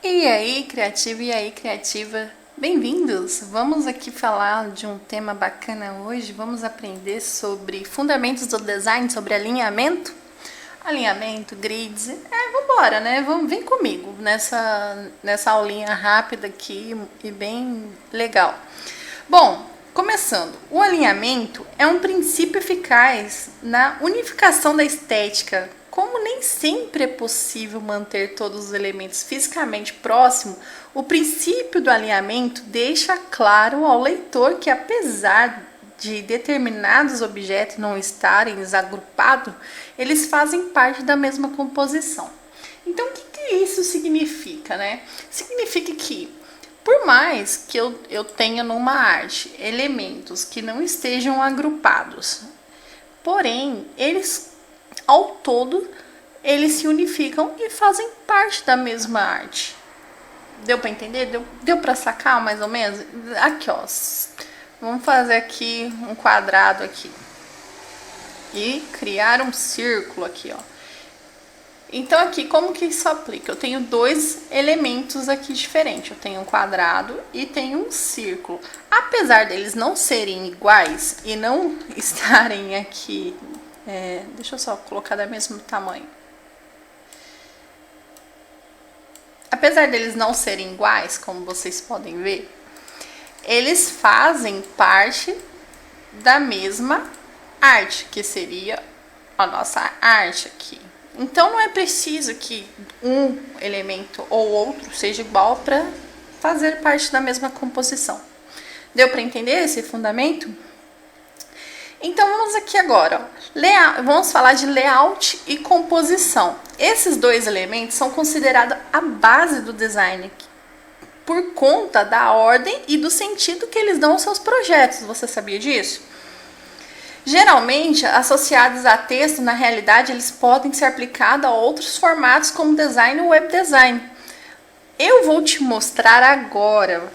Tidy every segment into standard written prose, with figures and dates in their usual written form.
E aí, criativo, e aí, criativa, bem-vindos! Vamos aqui falar de um tema bacana hoje. Vamos aprender sobre fundamentos do design, sobre alinhamento, grids. Vambora, né? Vem comigo nessa aulinha rápida aqui e bem legal. Bom, começando, o alinhamento é um princípio eficaz na unificação da estética. Como nem sempre é possível manter todos os elementos fisicamente próximos, o princípio do alinhamento deixa claro ao leitor que, apesar de determinados objetos não estarem desagrupados, eles fazem parte da mesma composição. Então, o que isso significa, né? Significa que, por mais que eu tenha numa arte elementos que não estejam agrupados, porém, eles ao todo, eles se unificam e fazem parte da mesma arte. Deu para entender? Deu para sacar mais ou menos? Aqui, ó. Vamos fazer aqui um quadrado aqui. E criar um círculo aqui, ó. Então aqui, como que isso aplica? Eu tenho dois elementos aqui diferentes. Eu tenho um quadrado e tenho um círculo. Apesar deles não serem iguais e não estarem aqui... deixa eu só colocar do mesmo tamanho. Apesar deles não serem iguais, como vocês podem ver, eles fazem parte da mesma arte, que seria a nossa arte aqui. Então não é preciso que um elemento ou outro seja igual para fazer parte da mesma composição. Deu para entender esse fundamento? Então vamos aqui agora, ó. Vamos falar de layout e composição. Esses dois elementos são considerados a base do design por conta da ordem e do sentido que eles dão aos seus projetos. Você sabia disso? Geralmente associados a texto, na realidade eles podem ser aplicados a outros formatos como design ou web design. Eu vou te mostrar agora,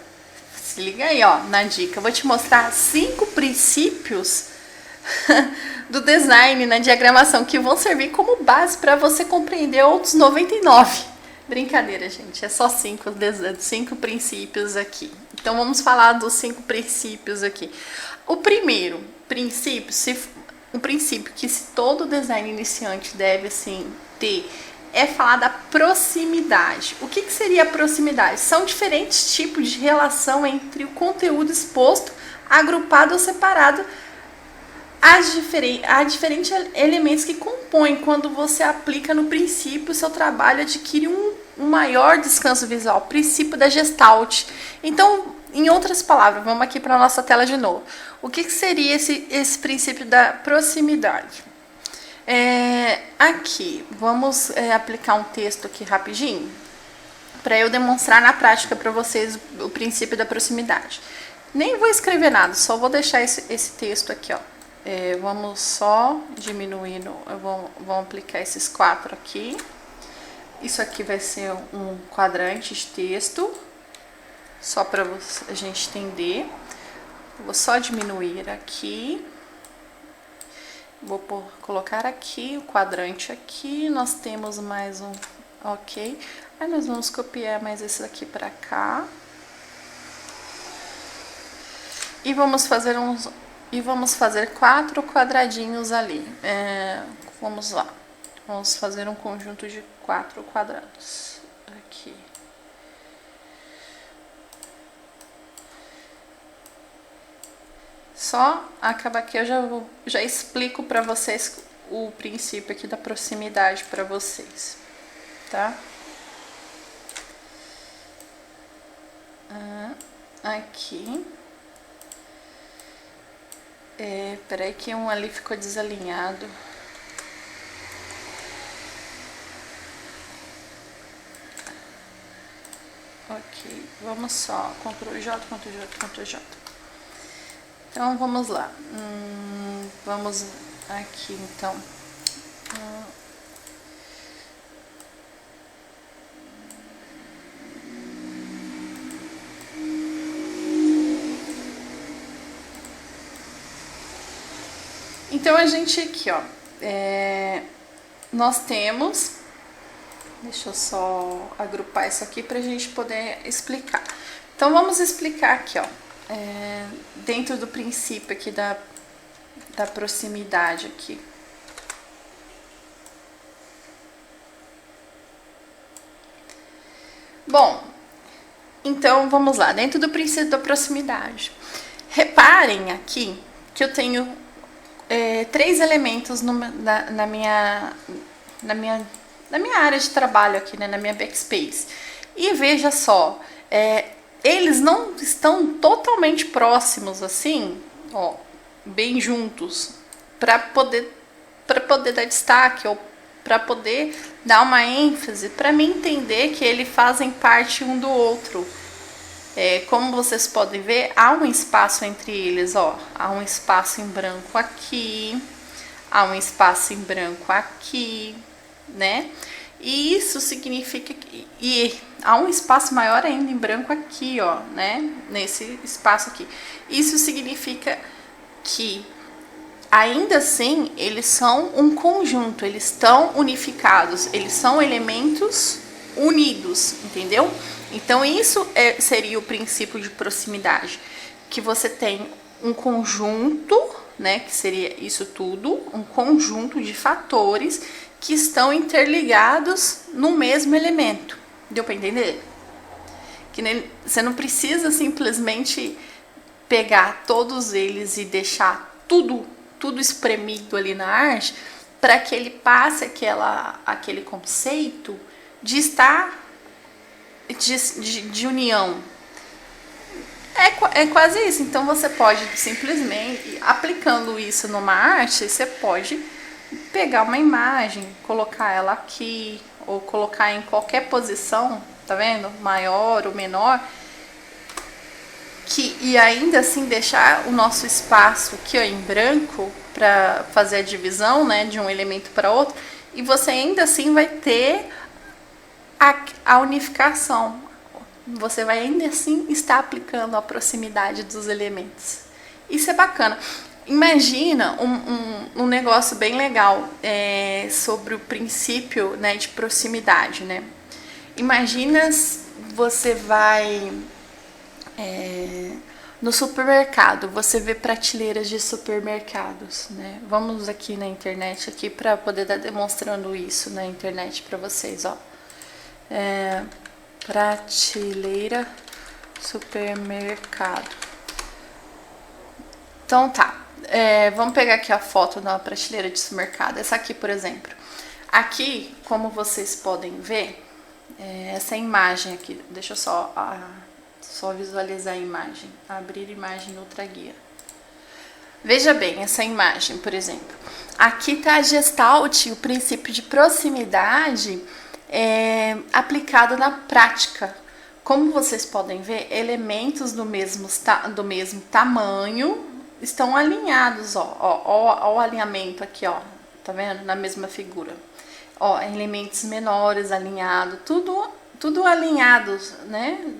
se liga aí, ó, na dica, eu vou te mostrar 5 princípios do design na diagramação que vão servir como base para você compreender outros 99. Brincadeira, gente, é só 5 princípios aqui. Então vamos falar dos 5 princípios aqui. O primeiro princípio, um princípio que todo design iniciante deve assim ter, é falar da proximidade. O que seria a proximidade? São diferentes tipos de relação entre o conteúdo exposto, agrupado ou separado, há diferentes elementos que compõem. Quando você aplica no princípio, o seu trabalho adquire um maior descanso visual, princípio da Gestalt. Então, em outras palavras, vamos aqui para a nossa tela de novo. O que seria esse princípio da proximidade? Aqui, vamos aplicar um texto aqui rapidinho, para eu demonstrar na prática para vocês o princípio da proximidade. Nem vou escrever nada, só vou deixar esse texto aqui, ó. Vamos só diminuir, vamos aplicar esses 4 aqui. Isso aqui vai ser um quadrante de texto, só para a gente entender. Vou só diminuir aqui. Vou colocar aqui o quadrante aqui. Nós temos mais um, ok. Aí nós vamos copiar mais esse daqui para cá. E vamos fazer 4 quadradinhos ali. Vamos lá. Vamos fazer um conjunto de 4 quadrados. Aqui. Só acabar aqui, eu já explico para vocês o princípio aqui da proximidade para vocês, tá? Aqui. Peraí que um ali ficou desalinhado. Ok, vamos só, Ctrl J, Ctrl J, Ctrl J. Então, vamos lá. Vamos aqui, então. Então, a gente aqui, ó, nós temos Deixa eu só agrupar isso aqui pra gente poder explicar. Então vamos explicar aqui, ó, dentro do princípio aqui da proximidade aqui. Bom, então vamos lá, dentro do princípio da proximidade. Reparem aqui que eu tenho 3 elementos na minha área de trabalho aqui, né, na minha backspace. E veja só, eles não estão totalmente próximos assim, ó, bem juntos, para poder dar destaque ou para poder dar uma ênfase, para mim entender que eles fazem parte um do outro. Como vocês podem ver, há um espaço entre eles, ó, há um espaço em branco aqui, há um espaço em branco aqui, né? E isso significa que há um espaço maior ainda em branco aqui, ó, né? Nesse espaço aqui. Isso significa que ainda assim eles são um conjunto, eles estão unificados, eles são elementos unidos, entendeu? Então isso seria o princípio de proximidade, que você tem um conjunto, né, que seria isso tudo, um conjunto de fatores que estão interligados no mesmo elemento. Deu para entender? Que você não precisa simplesmente pegar todos eles e deixar tudo espremido ali na arte para que ele passe aquele conceito de estar de união. É quase isso. Então você pode simplesmente, aplicando isso numa arte, você pode pegar uma imagem, colocar ela aqui, ou colocar em qualquer posição, tá vendo? Maior ou menor, e ainda assim deixar o nosso espaço aqui, ó, em branco, para fazer a divisão, né, de um elemento para outro, e você ainda assim vai ter a unificação. Você vai ainda assim estar aplicando a proximidade dos elementos. Isso é bacana. Imagina um negócio bem legal sobre o princípio, né, de proximidade, né? Imagina você vai no supermercado, você vê prateleiras de supermercados, né? Vamos aqui na internet aqui para poder estar demonstrando isso na internet para vocês, ó. Prateleira supermercado. Então tá, vamos pegar aqui a foto da prateleira de supermercado. Essa aqui, por exemplo. Aqui, como vocês podem ver, essa imagem aqui, deixa eu só visualizar a imagem, abrir imagem Ultra Guia. Veja bem essa imagem, por exemplo. Aqui está a Gestalt, o princípio de proximidade aplicado na prática. Como vocês podem ver, elementos do mesmo tamanho estão alinhados, ó, o alinhamento aqui, ó, tá vendo? Na mesma figura. Ó, elementos menores alinhados, tudo alinhados, né?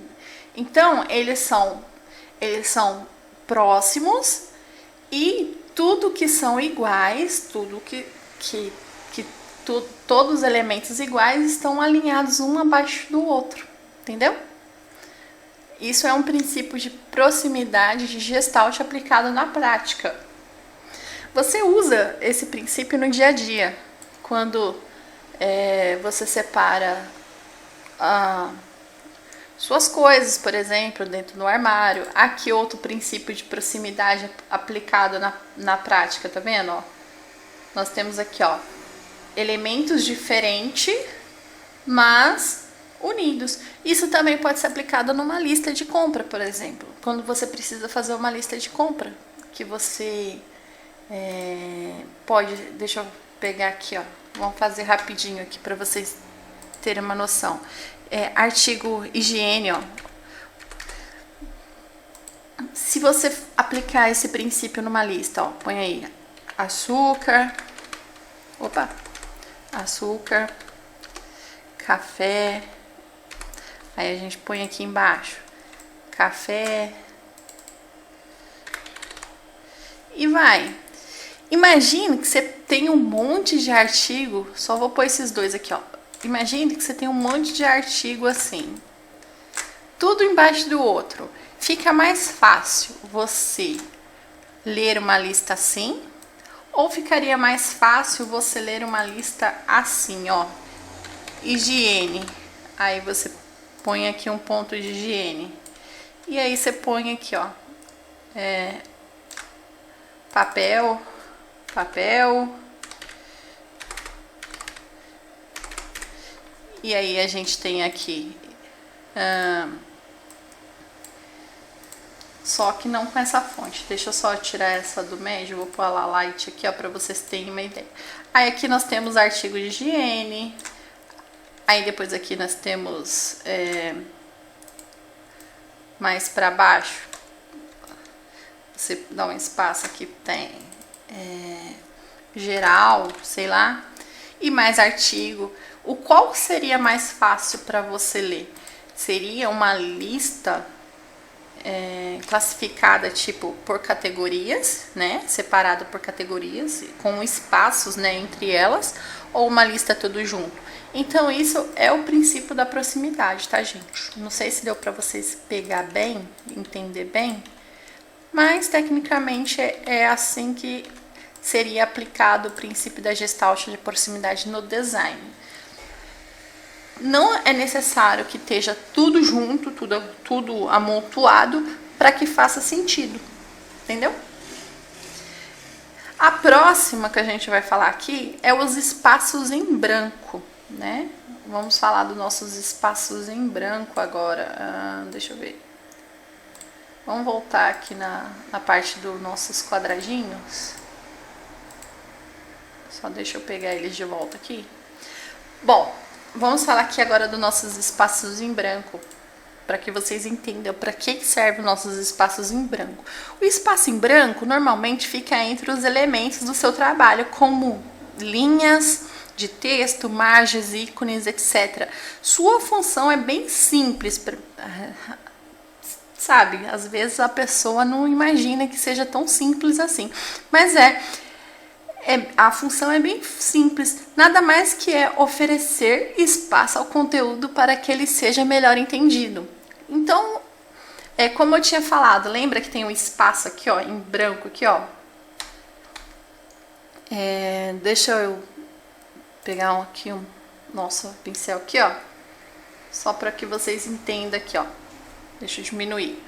Então, eles são próximos e tudo que são iguais, todos os elementos iguais estão alinhados um abaixo do outro, entendeu? Isso é um princípio de proximidade de Gestalt aplicado na prática. Você usa esse princípio no dia a dia, quando você separa suas coisas, por exemplo, dentro do armário. Aqui outro princípio de proximidade aplicado na prática, tá vendo? Ó? Nós temos aqui, ó, elementos diferentes, mas unidos. Isso também pode ser aplicado numa lista de compra, por exemplo. Quando você precisa fazer uma lista de compra, que você pode... Deixa eu pegar aqui, ó. Vamos fazer rapidinho aqui para vocês terem uma noção. Artigo higiene, ó. Se você aplicar esse princípio numa lista, ó, põe aí açúcar, café, aí a gente põe aqui embaixo café e vai. Imagine que você tem um monte de artigo, só vou pôr esses dois aqui, ó, imagine que você tem um monte de artigo assim, tudo embaixo do outro. Fica mais fácil você ler uma lista assim, ou ficaria mais fácil você ler uma lista assim, ó, higiene. Aí você põe aqui um ponto de higiene. E aí você põe aqui, ó, papel. E aí a gente tem aqui, só que não com essa fonte. Deixa eu só tirar essa do médio, vou pôr a light aqui, ó, pra vocês terem uma ideia. Aí aqui nós temos artigo de higiene. Aí depois aqui nós temos mais pra baixo. Você dá um espaço aqui, tem geral, sei lá, e mais artigo. O qual seria mais fácil para você ler? Seria uma lista classificada tipo por categorias, né? Separado por categorias, com espaços, né, entre elas, ou uma lista tudo junto. Então isso é o princípio da proximidade, tá, gente? Não sei se deu para vocês pegar bem, entender bem, mas tecnicamente é assim que seria aplicado o princípio da Gestalt de proximidade no design. Não é necessário que esteja tudo junto, tudo amontoado, para que faça sentido, entendeu? A próxima que a gente vai falar aqui é os espaços em branco, né? Vamos falar dos nossos espaços em branco agora. Deixa eu ver. Vamos voltar aqui na parte dos nossos quadradinhos. Só deixa eu pegar eles de volta aqui. Bom, vamos falar aqui agora dos nossos espaços em branco, para que vocês entendam para que servem os nossos espaços em branco. O espaço em branco normalmente fica entre os elementos do seu trabalho, como linhas de texto, margens, ícones, etc. Sua função é bem simples, sabe? Às vezes a pessoa não imagina que seja tão simples assim, mas a função é bem simples, nada mais que é oferecer espaço ao conteúdo para que ele seja melhor entendido. Então, como eu tinha falado, lembra que tem um espaço aqui, ó, em branco aqui, ó. Deixa eu pegar aqui um nosso pincel aqui, ó, só para que vocês entendam aqui, ó. Deixa eu diminuir.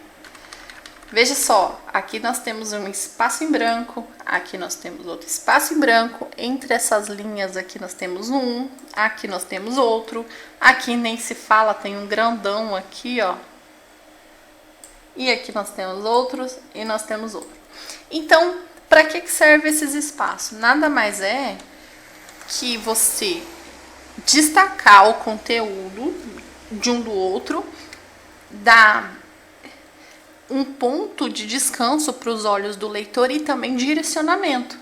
Veja só, aqui nós temos um espaço em branco, aqui nós temos outro espaço em branco, entre essas linhas aqui nós temos um, aqui nós temos outro, aqui nem se fala, tem um grandão aqui, ó. E aqui nós temos outros e nós temos outro. Então, para que serve esses espaços? Nada mais é que você destacar o conteúdo de um do outro, dar um ponto de descanso para os olhos do leitor e também direcionamento.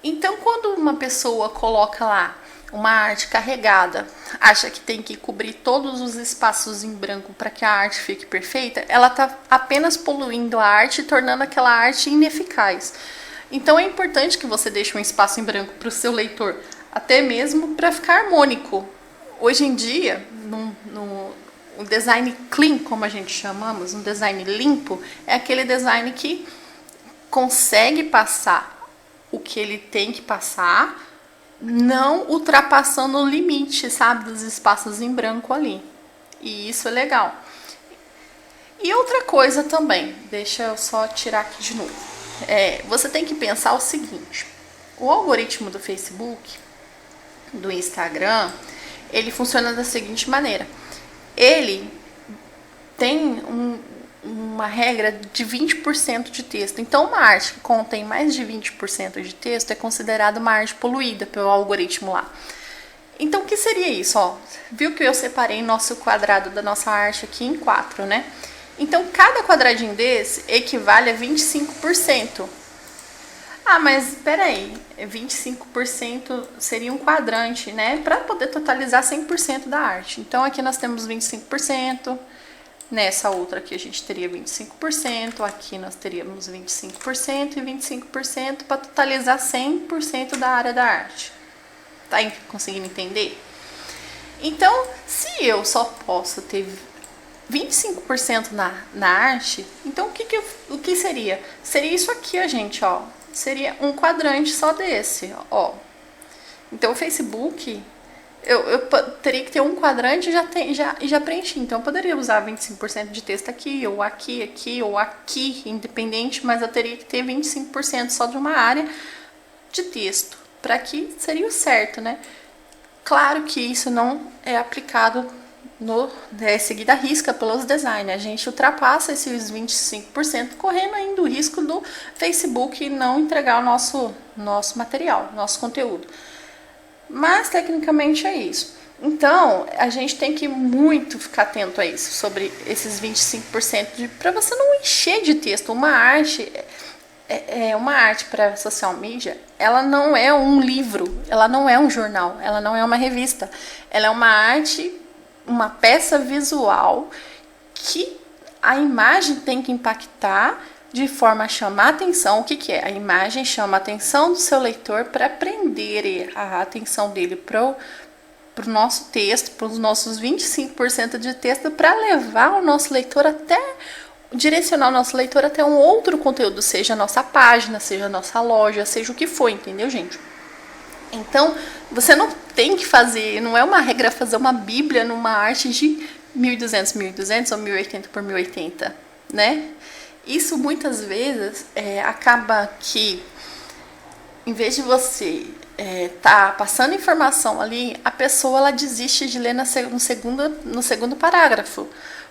Então, quando uma pessoa coloca lá uma arte carregada, acha que tem que cobrir todos os espaços em branco para que a arte fique perfeita, ela está apenas poluindo a arte e tornando aquela arte ineficaz. Então, é importante que você deixe um espaço em branco para o seu leitor, até mesmo para ficar harmônico. Hoje em dia, um design clean, como a gente chamamos, um design limpo, é aquele design que consegue passar o que ele tem que passar, não ultrapassando o limite, sabe, dos espaços em branco ali. E isso é legal. E outra coisa também, deixa eu só tirar aqui de novo. Você tem que pensar o seguinte: o algoritmo do Facebook, do Instagram, ele funciona da seguinte maneira. Ele tem uma regra de 20% de texto. Então, uma arte que contém mais de 20% de texto é considerada uma arte poluída pelo algoritmo lá. Então, o que seria isso? Ó, viu que eu separei nosso quadrado da nossa arte aqui em 4, né? Então, cada quadradinho desse equivale a 25%. Ah, mas peraí, 25% seria um quadrante, né? Para poder totalizar 100% da arte. Então, aqui nós temos 25%, nessa outra aqui a gente teria 25%, aqui nós teríamos 25% e 25% para totalizar 100% da área da arte. Tá conseguindo entender? Então, se eu só posso ter 25% na arte, então o que seria? Seria isso aqui, ó, gente, ó. Seria um quadrante só desse, ó. Então o Facebook, eu teria que ter um quadrante e já preenchi. Então eu poderia usar 25% de texto aqui, ou aqui, ou aqui, independente, mas eu teria que ter 25% só de uma área de texto. Para aqui seria o certo, né? Claro que isso não é aplicado seguido à risca pelos designers. A gente ultrapassa esses 25%, correndo ainda o risco do Facebook não entregar o nosso material, nosso conteúdo. Mas tecnicamente é isso. Então, a gente tem que muito ficar atento a isso, sobre esses 25%, para você não encher de texto. Uma arte para social media, ela não é um livro, ela não é um jornal, ela não é uma revista. Ela é uma arte, uma peça visual que a imagem tem que impactar de forma a chamar a atenção. O que é? A imagem chama a atenção do seu leitor para prender a atenção dele para o nosso texto, para os nossos 25% de texto, para levar o nosso leitor direcionar o nosso leitor até um outro conteúdo, seja a nossa página, seja a nossa loja, seja o que for, entendeu, gente? Então, você não tem que fazer, não é uma regra fazer uma bíblia numa arte de 1200 ou 1080 por 1080, né? Isso muitas vezes acaba que, em vez de você tá passando informação ali, a pessoa ela desiste de ler no segundo parágrafo,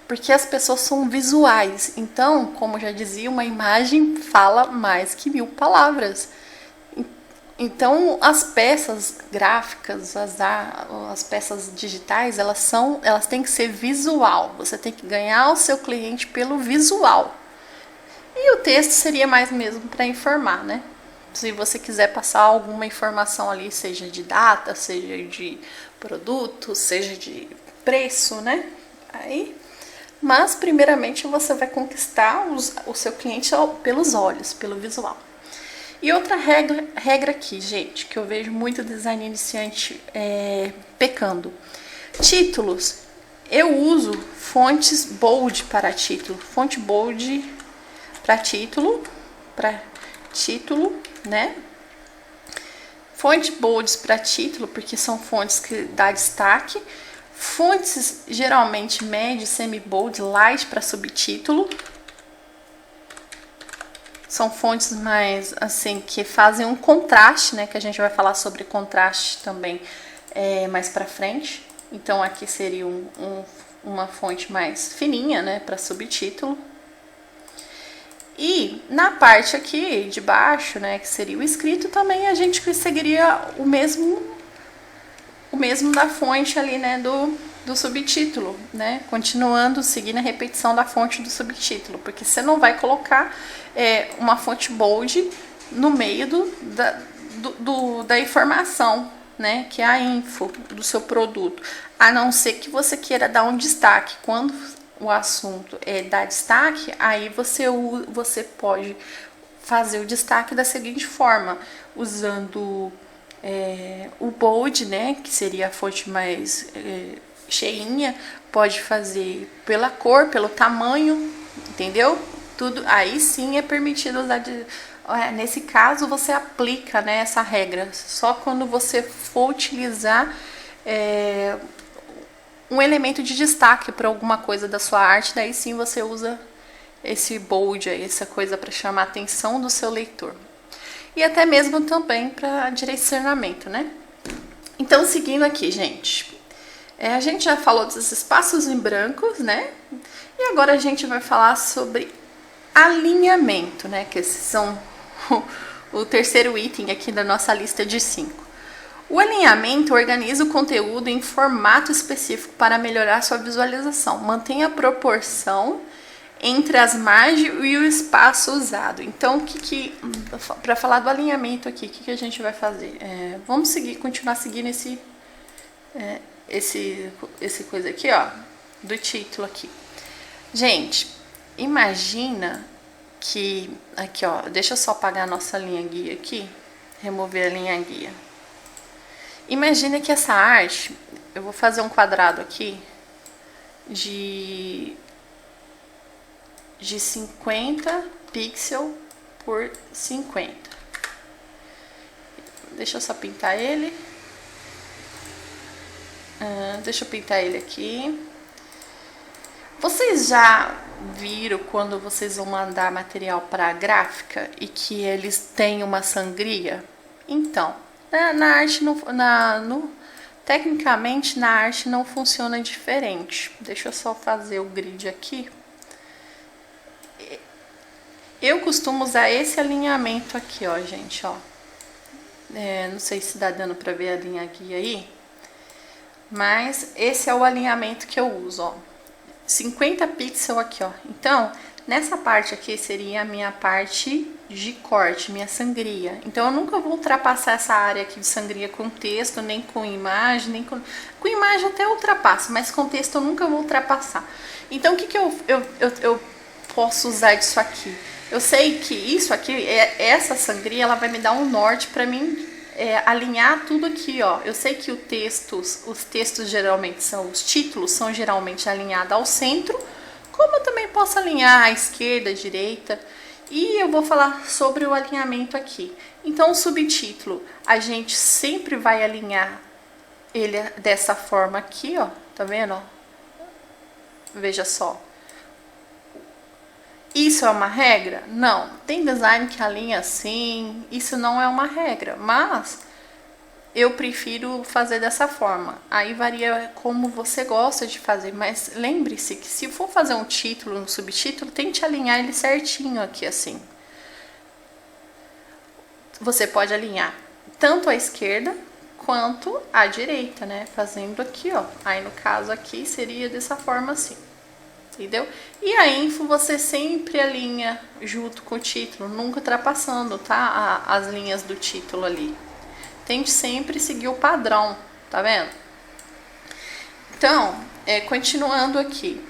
porque as pessoas são visuais. Então, como já dizia, uma imagem fala mais que 1000 palavras. Então, as peças gráficas, as peças digitais, elas têm que ser visual. Você tem que ganhar o seu cliente pelo visual. E o texto seria mais mesmo para informar, né? Se você quiser passar alguma informação ali, seja de data, seja de produto, seja de preço, né? Mas, primeiramente, você vai conquistar o seu cliente pelos olhos, pelo visual. E outra regra aqui, gente, que eu vejo muito design iniciante pecando. Títulos. Eu uso fontes bold para título. Fonte bold para título, né? Fonte bold para título, porque são fontes que dá destaque. Fontes geralmente médio, semi-bold, light para subtítulo. São fontes mais, assim, que fazem um contraste, né? Que a gente vai falar sobre contraste também mais pra frente. Então, aqui seria uma fonte mais fininha, né? Para subtítulo. E na parte aqui de baixo, né? Que seria o escrito, também a gente seguiria o mesmo da fonte ali, né? Do subtítulo, né? Continuando, seguindo a repetição da fonte do subtítulo, porque você não vai colocar uma fonte bold no meio da informação, né? Que é a info do seu produto, a não ser que você queira dar um destaque. Quando o assunto dar destaque, aí você pode fazer o destaque da seguinte forma, usando o bold, né? Que seria a fonte mais cheinha, pode fazer pela cor, pelo tamanho, entendeu? Tudo aí sim é permitido usar. Nesse caso você aplica, né, essa regra só quando você for utilizar um elemento de destaque para alguma coisa da sua arte, daí sim você usa esse bold aí, essa coisa para chamar a atenção do seu leitor. E até mesmo também para direcionamento, né? Então, seguindo aqui, gente. A gente já falou dos espaços em brancos, né? E agora a gente vai falar sobre alinhamento, né? Que esses são o terceiro item aqui da nossa lista de 5. O alinhamento organiza o conteúdo em formato específico para melhorar sua visualização. Mantenha a proporção entre as margens e o espaço usado. Então, para falar do alinhamento aqui, o que a gente vai fazer? Vamos continuar seguindo esse coisa aqui, ó, do título aqui. Gente, imagina que aqui, ó, deixa eu só apagar a nossa linha guia aqui, remover a linha guia. Imagina que essa arte eu vou fazer um quadrado aqui de 50 pixels por 50. Deixa eu só pintar ele. Deixa eu pintar ele aqui. Vocês já viram quando vocês vão mandar material para a gráfica e que eles têm uma sangria? Então, na arte, tecnicamente na arte não funciona diferente. Deixa eu só fazer o grid aqui. Eu costumo usar esse alinhamento aqui, ó, gente, ó. Não sei se dá dando para ver a linha guia aí, mas esse é o alinhamento que eu uso, ó. 50 pixels aqui, ó. Então, nessa parte aqui seria a minha parte de corte, minha sangria. Então, eu nunca vou ultrapassar essa área aqui de sangria com texto, nem com imagem, nem com... Com imagem até ultrapasso, mas com texto eu nunca vou ultrapassar. Então, o que eu posso usar disso aqui? Eu sei que isso aqui, essa sangria, ela vai me dar um norte para mim alinhar tudo aqui, ó. Eu sei que os textos geralmente os títulos são geralmente alinhados ao centro, como eu também posso alinhar à esquerda, à direita. E eu vou falar sobre o alinhamento aqui. Então, o subtítulo, a gente sempre vai alinhar ele dessa forma aqui, ó. Tá vendo, ó? Veja só. Isso é uma regra? Não. Tem design que alinha assim, isso não é uma regra, mas eu prefiro fazer dessa forma. Aí varia como você gosta de fazer, mas lembre-se que se for fazer um título, um subtítulo, tente alinhar ele certinho aqui assim. Você pode alinhar tanto à esquerda quanto à direita, né? Fazendo aqui, ó. Aí no caso aqui seria dessa forma assim. Entendeu? E a info você sempre alinha junto com o título, nunca ultrapassando, tá? As linhas do título ali. Tente sempre seguir o padrão, tá vendo? Então, continuando aqui.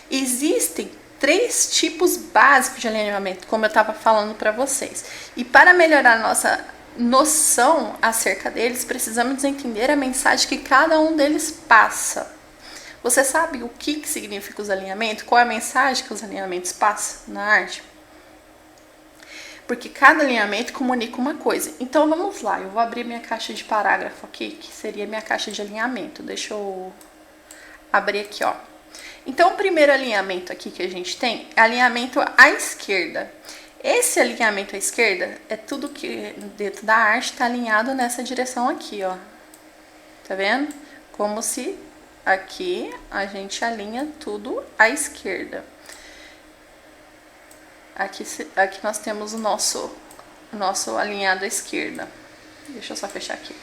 Existem 3 tipos básicos de alinhamento, como eu estava falando para vocês. E para melhorar a nossa noção acerca deles, precisamos entender a mensagem que cada um deles passa. Você sabe o que significa os alinhamentos? Qual é a mensagem que os alinhamentos passam na arte? Porque cada alinhamento comunica uma coisa. Então vamos lá, eu vou abrir minha caixa de parágrafo aqui, que seria minha caixa de alinhamento. Deixa eu abrir aqui, ó. Então o primeiro alinhamento aqui que a gente tem é alinhamento à esquerda. Esse alinhamento à esquerda é tudo que dentro da arte está alinhado nessa direção aqui, ó. Tá vendo? Como se aqui a gente alinha tudo à esquerda. Aqui nós temos o nosso alinhado à esquerda. Deixa eu só fechar aqui.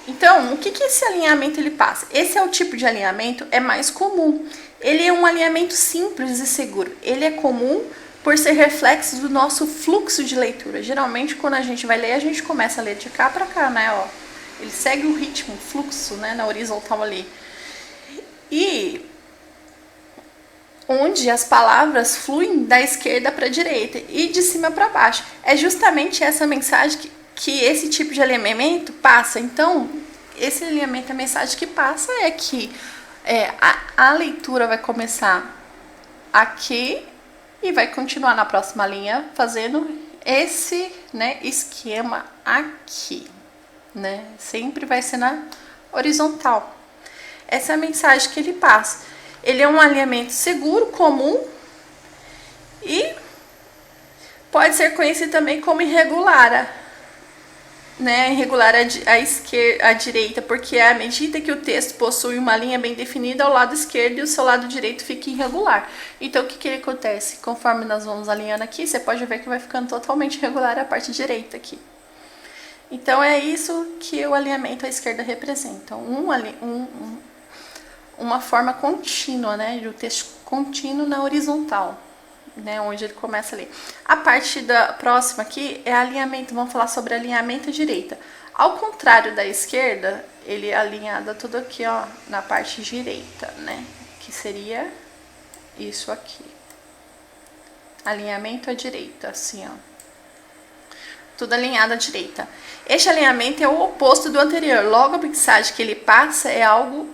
Então, o que esse alinhamento ele passa? Esse é o tipo de alinhamento mais comum. Ele é um alinhamento simples e seguro. Ele é comum por ser reflexo do nosso fluxo de leitura. Geralmente, quando a gente vai ler, a gente começa a ler de cá para cá, né? Ó, ele segue o ritmo, o fluxo, né? Na horizontal ali. E onde as palavras fluem da esquerda para a direita e de cima para baixo. É justamente essa mensagem que esse tipo de alinhamento passa. Então, esse alinhamento, a mensagem que passa é que a leitura vai começar aqui e vai continuar na próxima linha fazendo esse, né, esquema aqui, né? Sempre vai ser na horizontal. Essa é a mensagem que ele passa. Ele é um alinhamento seguro, comum e pode ser conhecido também como irregular, né? Irregular à esquerda, à direita, porque é à medida que o texto possui uma linha bem definida ao lado esquerdo e o seu lado direito fica irregular. Então, o que acontece? Conforme nós vamos alinhando aqui, você pode ver que vai ficando totalmente irregular a parte direita aqui. Então, é isso que o alinhamento à esquerda representa. Uma forma contínua, né, de um texto contínuo na horizontal, né, onde ele começa a ler. A parte da próxima aqui é alinhamento, vamos falar sobre alinhamento à direita. Ao contrário da esquerda, ele é alinhado tudo aqui, ó, na parte direita, né, que seria isso aqui. Alinhamento à direita, assim, ó. tudo alinhado à direita. Este alinhamento é o oposto do anterior, logo a mensagem que ele passa é algo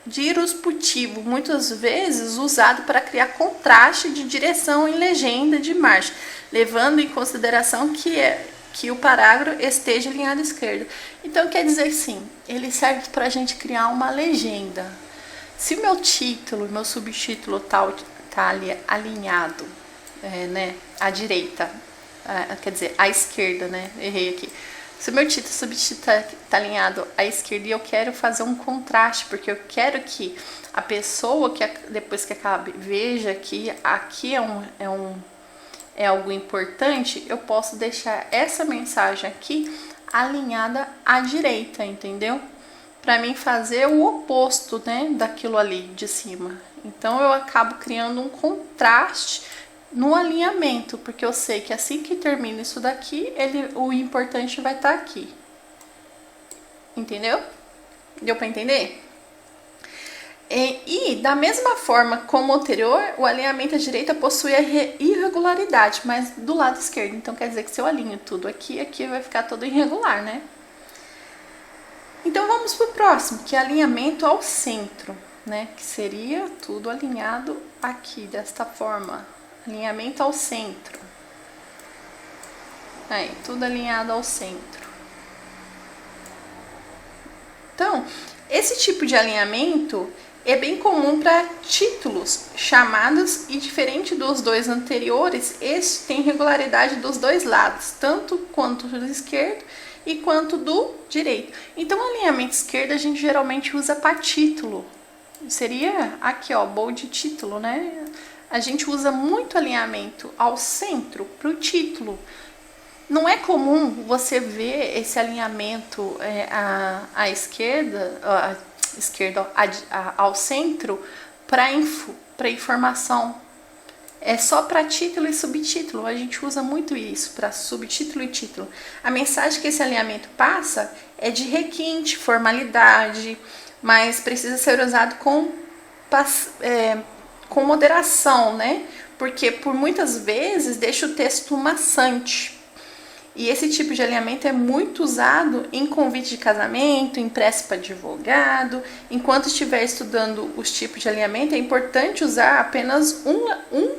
disruptivo, muitas vezes usado para criar contraste de direção em legenda de marcha, levando em consideração que o parágrafo esteja alinhado à esquerda. Então quer dizer sim, ele serve para a gente criar uma legenda. Se o meu título, meu subtítulo tá ali alinhado, né, à direita, quer dizer, à esquerda, né? Errei aqui. Se o meu título subtítulo tá alinhado à esquerda e eu quero fazer um contraste, porque eu quero que a pessoa que depois que acabe veja que aqui é algo importante, eu posso deixar essa mensagem aqui alinhada à direita, entendeu? Para mim fazer o oposto, né, daquilo ali de cima. Então eu acabo criando um contraste no alinhamento, porque eu sei que assim que termina isso daqui, o importante vai estar aqui. Entendeu? Deu para entender? E da mesma forma como o anterior, o alinhamento à direita possui a irregularidade, mas do lado esquerdo. Então quer dizer que se eu alinho tudo aqui, aqui vai ficar todo irregular, né? Então vamos pro próximo, que é alinhamento ao centro, né? Que seria tudo alinhado aqui, desta forma. Alinhamento ao centro. Aí, tudo alinhado ao centro. Então, esse tipo de alinhamento é bem comum para títulos, chamados, e diferente dos dois anteriores, este tem regularidade dos dois lados, tanto quanto do esquerdo e quanto do direito. Então, o alinhamento esquerdo a gente geralmente usa para título. Seria aqui, ó, bold título, né? A gente usa muito alinhamento ao centro para o título. Não é comum você ver esse alinhamento à esquerda, ao centro para informação. É só para título e subtítulo. A gente usa muito isso para subtítulo e título. A mensagem que esse alinhamento passa é de requinte, formalidade, mas precisa ser usado com moderação, né? Porque por muitas vezes deixa o texto maçante. E esse tipo de alinhamento é muito usado em convite de casamento, em prece para advogado. Enquanto estiver estudando os tipos de alinhamento, é importante usar apenas um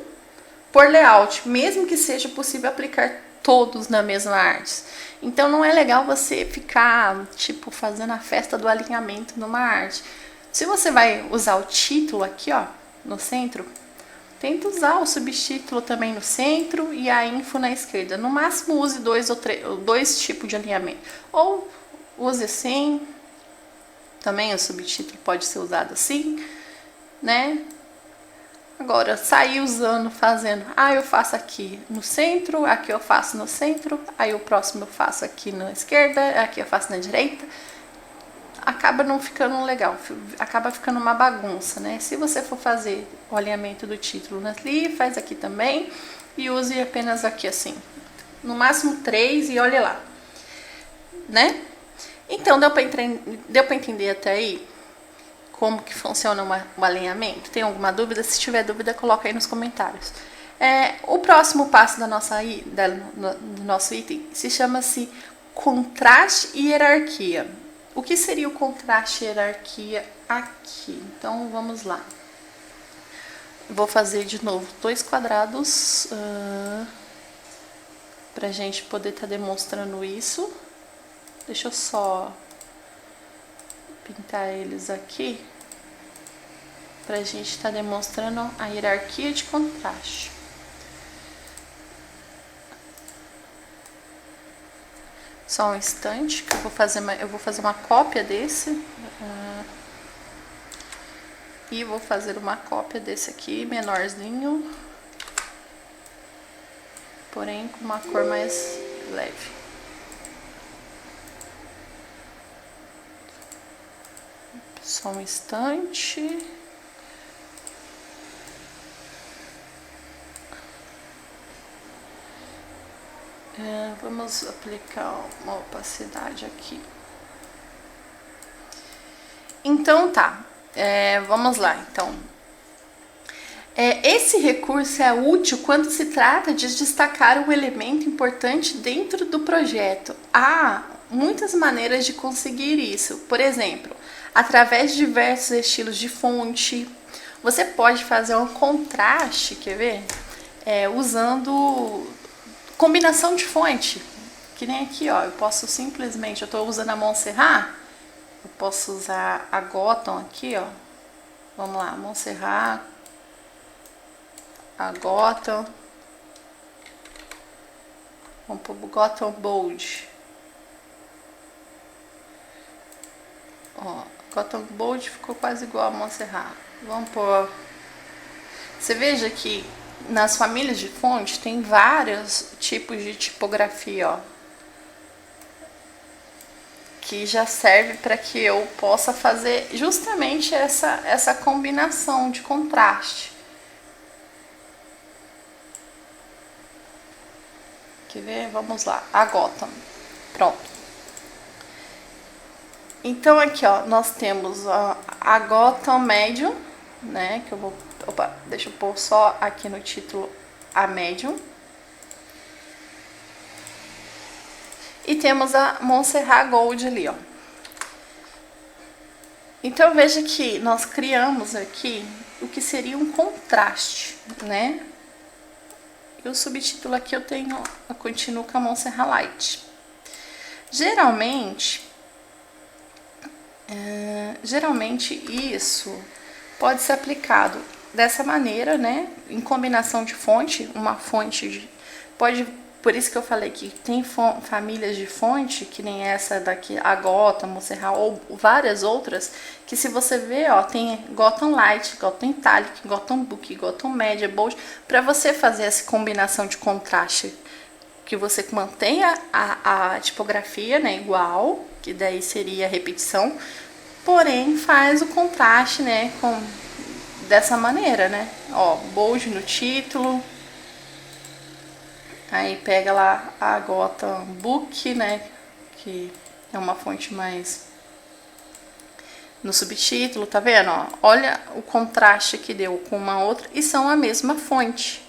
por layout, mesmo que seja possível aplicar todos na mesma arte. Então não é legal você ficar tipo fazendo a festa do alinhamento numa arte. Se você vai usar o título aqui, ó, no centro, tenta usar o subtítulo também no centro e a info na esquerda. No máximo use dois tipos de alinhamento. Ou use assim, também o subtítulo pode ser usado assim, né? Agora, sair usando, fazendo, eu faço aqui no centro, aqui eu faço no centro, aí o próximo eu faço aqui na esquerda, aqui eu faço na direita. Acaba não ficando legal, acaba ficando uma bagunça, né? Se você for fazer o alinhamento do título ali, faz aqui também e use apenas aqui assim. No máximo 3 e olha lá, né? Então, deu para entender até aí como que funciona o alinhamento? Tem alguma dúvida? Se tiver dúvida, coloca aí nos comentários. O próximo passo do nosso item se chama-se contraste e hierarquia. O que seria o contraste e hierarquia aqui? Então, vamos lá. Vou fazer de novo 2 quadrados para a gente poder estar demonstrando isso. Deixa eu só pintar eles aqui para a gente estar demonstrando a hierarquia de contraste. Só um instante que eu vou fazer uma cópia desse e vou fazer uma cópia desse aqui menorzinho, porém com uma cor mais leve. Só um instante. Vamos aplicar uma opacidade aqui. Então tá, vamos lá. Então, Esse recurso é útil quando se trata de destacar um elemento importante dentro do projeto. Há muitas maneiras de conseguir isso. Por exemplo, através de diversos estilos de fonte. Você pode fazer um contraste, quer ver? Usando combinação de fonte. Que nem aqui, ó. Eu posso simplesmente, eu estou usando a Montserrat. Eu posso usar a Gotham aqui, ó. Vamos lá, Montserrat. A Gotham. Vamos pôr o Gotham Bold. Ó, Gotham Bold ficou quase igual a Montserrat. Vamos pôr. Você veja que nas famílias de fonte tem vários tipos de tipografia, ó. Que já serve para que eu possa fazer justamente essa combinação de contraste. Quer ver? Vamos lá, a Gotham. Pronto. Então aqui, ó, nós temos a Gotham Medium, né? Que eu vou, opa, deixa eu pôr só aqui no título a Medium. E temos a Montserrat Gold ali, ó. Então veja que nós criamos aqui o que seria um contraste, né? E o subtítulo aqui eu continuo com a Montserrat Light. Geralmente isso pode ser aplicado dessa maneira, né? Em combinação de fonte, uma fonte por isso que eu falei que tem famílias de fonte, que nem essa daqui, a Gotham, Montserrat, ou várias outras, que se você ver, ó, tem Gotham Light, Gotham Italic, Gotham Book, Gotham Media, Bold, para você fazer essa combinação de contraste, que você mantenha a tipografia, né, igual, que daí seria a repetição, porém faz o contraste, né, dessa maneira, né, ó, Bold no título. Aí pega lá a Gotham Book, né, que é uma fonte mais no subtítulo, tá vendo? Ó, olha o contraste que deu com uma outra e são a mesma fonte.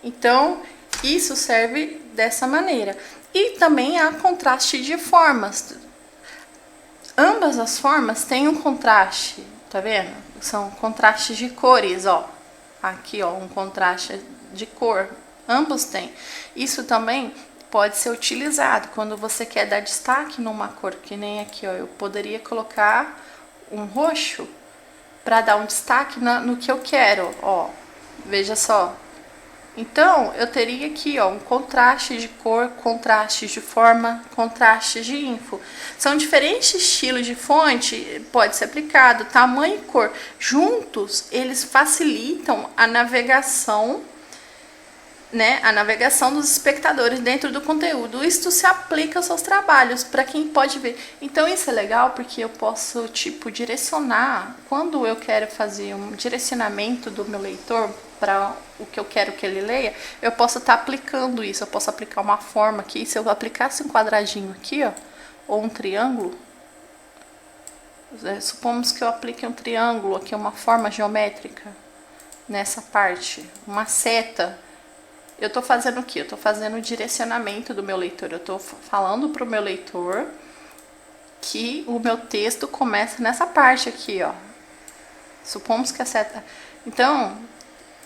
Então, isso serve dessa maneira. E também há contraste de formas. Ambas as formas têm um contraste, tá vendo? São contrastes de cores, ó. Aqui, ó, um contraste de cor. Ambos têm. Isso também pode ser utilizado quando você quer dar destaque numa cor, que nem aqui, ó. Eu poderia colocar um roxo para dar um destaque no que eu quero, ó. Veja só. Então, eu teria aqui, ó, um contraste de cor, contraste de forma, contraste de info. São diferentes estilos de fonte, pode ser aplicado, tamanho e cor. Juntos, eles facilitam a navegação, né, a navegação dos espectadores dentro do conteúdo. Isso se aplica aos seus trabalhos, para quem pode ver. Então isso é legal porque eu posso, tipo, direcionar, quando eu quero fazer um direcionamento do meu leitor para o que eu quero que ele leia, eu posso estar aplicando isso, eu posso aplicar uma forma aqui. Se eu aplicasse um quadradinho aqui, ó, ou um triângulo, supomos que eu aplique um triângulo aqui, uma forma geométrica nessa parte, uma seta. Eu tô fazendo o quê? Eu tô fazendo o direcionamento do meu leitor. Eu tô falando pro meu leitor que o meu texto começa nessa parte aqui, ó. Supomos que a seta... Então,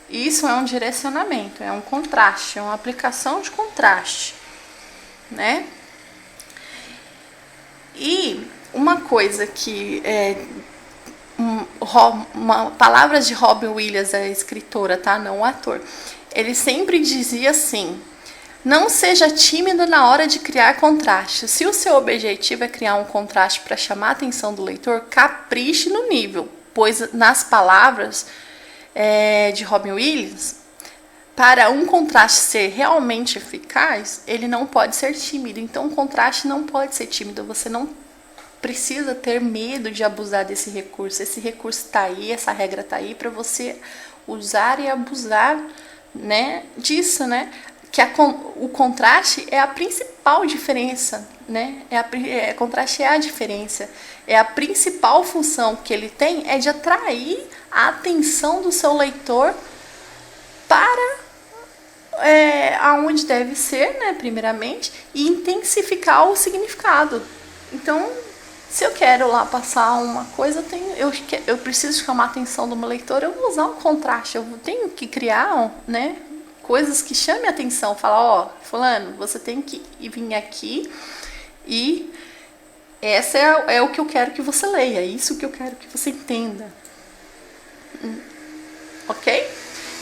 isso é um direcionamento, é um contraste, é uma aplicação de contraste, né? E uma coisa que palavras de Robin Williams, a escritora, tá? Não o ator. Ele sempre dizia assim: não seja tímido na hora de criar contraste. Se o seu objetivo é criar um contraste para chamar a atenção do leitor, capriche no nível, pois nas palavras de Robin Williams, para um contraste ser realmente eficaz, ele não pode ser tímido. Então, o contraste não pode ser tímido. Você não precisa ter medo de abusar desse recurso. Esse recurso está aí, essa regra está aí para você usar e abusar, né, disso, né? Que o contraste é a principal diferença, né? Contraste é a diferença. É a principal função que ele tem é de atrair a atenção do seu leitor para aonde deve ser, né, primeiramente, e intensificar o significado. Então, se eu quero lá passar uma coisa, eu preciso chamar a atenção do meu leitor, eu vou usar um contraste, eu tenho que criar, né, coisas que chamem a atenção, falar, ó, fulano, você tem que vir aqui e essa é o que eu quero que você leia, é isso que eu quero que você entenda. Ok?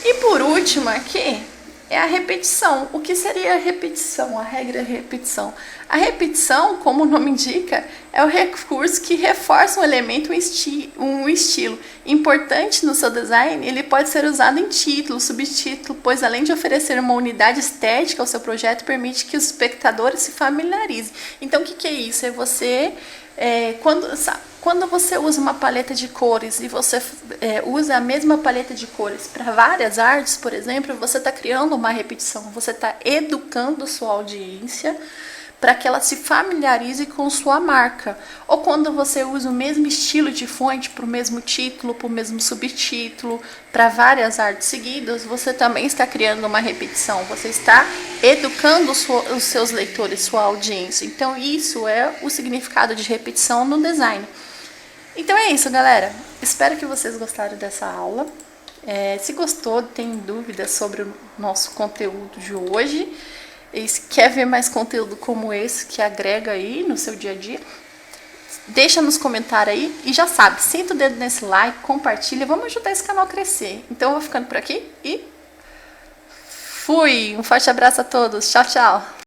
E por último aqui é a repetição. O que seria a repetição? A regra é a repetição. A repetição, como o nome indica, é o recurso que reforça um elemento, um estilo. Importante no seu design, ele pode ser usado em título, subtítulo, pois além de oferecer uma unidade estética ao seu projeto, permite que os espectadores se familiarizem. Então, o que é isso? É você... Quando você usa uma paleta de cores e você usa a mesma paleta de cores para várias artes, por exemplo, você está criando uma repetição, você está educando sua audiência para que ela se familiarize com sua marca. Ou quando você usa o mesmo estilo de fonte para o mesmo título, para o mesmo subtítulo, para várias artes seguidas, você também está criando uma repetição, você está educando os seus leitores, sua audiência. Então isso é o significado de repetição no design. Então é isso, galera. Espero que vocês gostaram dessa aula. Se gostou, tem dúvidas sobre o nosso conteúdo de hoje, e se quer ver mais conteúdo como esse que agrega aí no seu dia a dia, deixa nos comentários aí e já sabe, senta o dedo nesse like, compartilha, vamos ajudar esse canal a crescer. Então eu vou ficando por aqui e fui! Um forte abraço a todos, tchau, tchau!